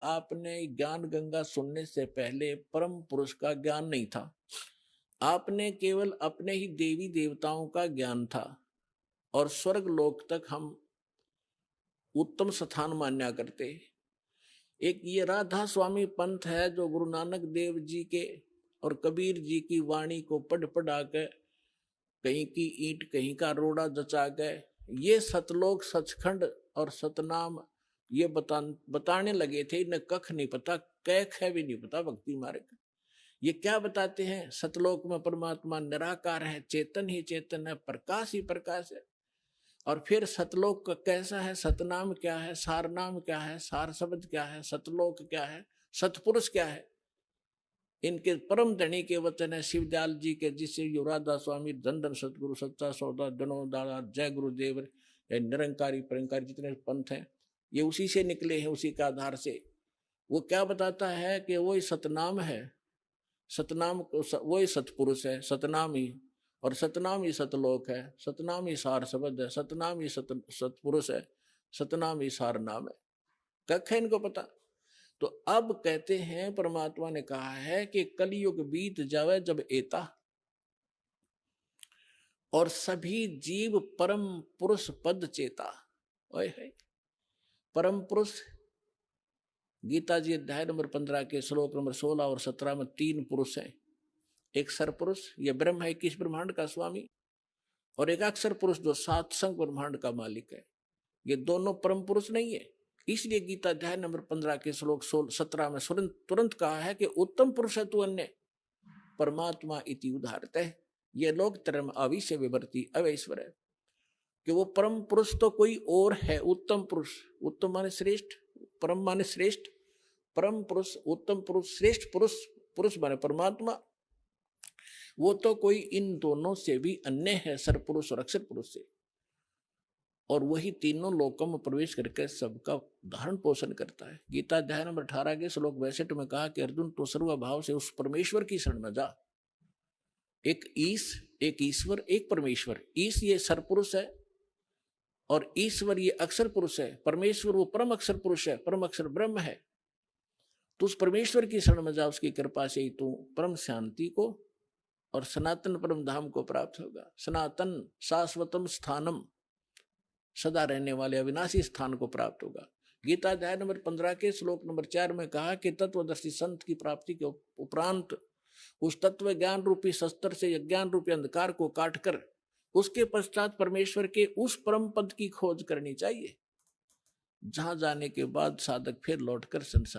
आपने ज्ञान गंगा सुनने से पहले परम पुरुष का ज्ञान नहीं था। आपने केवल अपने ही देवी देवताओं का ज्ञान था और स्वर्ग लोक तक हम उत्तम स्थान मान्या करते। एक ये राधा स्वामी पंथ है जो गुरु नानक देव जी के और कबीर जी की वाणी को पढ़ पढ़ा के कहीं की ईंट कहीं का रोड़ा जचा गए, ये सतलोक सचखंड और सतनाम ये बताने लगे थे। इन्हें कख नहीं पता, कैख है भी नहीं पता भक्ति मार्ग। ये क्या बताते हैं? सतलोक में परमात्मा निराकार है, चेतन ही चेतन है, प्रकाश ही प्रकाश है। और फिर सतलोक का कैसा है, सतनाम क्या है, सार नाम क्या है, सार शब्द क्या है, सतलोक क्या है, सतपुरुष क्या है, इनके परम धनी के वचन है शिवदयाल जी के, जिससे युवराधा स्वामी धन धन सतगुरु सच्चा सौदा जनो दादा जय गुरुदेव निरंकारी परंकारी जितने पंथ हैं ये उसी से निकले हैं, उसी के आधार से। वो क्या बताता है कि वही सतनाम है, सतनाम वही सतपुरुष है, सतनाम ही, और सतनाम ही सतलोक है, सतनाम ही सार शब्द है, सतनाम ही सतपुरुष है, सतनाम ही सार नाम है। कख है इनको पता। तो अब कहते हैं परमात्मा ने कहा है कि कलयुग बीत जावे जब एता और सभी जीव परम पुरुष पद चेता। ओए है परम पुरुष गीता जी अध्याय नंबर 15 के श्लोक नंबर 16 और 17 में 3 पुरुष हैं। एक सरपुरुष ये ब्रह्म है 21 ब्रह्मांड का स्वामी, और एक अक्षर पुरुष जो 7 संग ब्रह्मांड का मालिक है। ये दोनों परम पुरुष नहीं है। इसलिए गीता अध्याय नंबर 15 के श्लोक 17 में तुरंत कहा है कि उत्तम पुरुष है तू अन्य परमात्मा इति उदाहरत है। ये लोग धर्म अविश्य विवर्ती अवैश्वर है कि वो परम पुरुष तो कोई और है। उत्तम पुरुष, उत्तम माने श्रेष्ठ, परम माने श्रेष्ठ, परम पुरुष उत्तम पुरुष श्रेष्ठ पुरुष, पुरुष माने परमात्मा, वो तो कोई इन दोनों से भी अन्य है, सरपुरुष और अक्षर पुरुष से। और वही तीनों लोकों में प्रवेश करके सबका धारण पोषण करता है। गीता अध्याय नंबर 18 के श्लोक 62 में कहा कि अर्जुन तो सर्वभाव से उस परमेश्वर की शरण में जा। एक ईश, एक ईश्वर, एक परमेश्वर। ईश ये सरपुरुष है और ईश्वर ये अक्षर पुरुष है। परमेश्वर वो परम अक्षर पुरुष है, परम अक्षर ब्रह्म है। तो उस परमेश्वर की शरण में जा, उसकी कृपा से ही तू परम शांति को और सनातन परम धाम को प्राप्त होगा। सनातन शाश्वतम स्थानम, सदा रहने वाले अविनाशी स्थान को प्राप्त होगा। गीता अध्याय नंबर 15 के श्लोक नंबर 4 में कहा कि तत्वदर्शी संत की प्राप्ति के उपरांत उस तत्व ज्ञान रूपी शस्त्र से अज्ञान रूपी अंधकार को काटकर उसके पश्चात परमेश्वर के उस परम पद की खोज करनी चाहिए, जहां जाने के बाद साधक फिर लौटकर संसार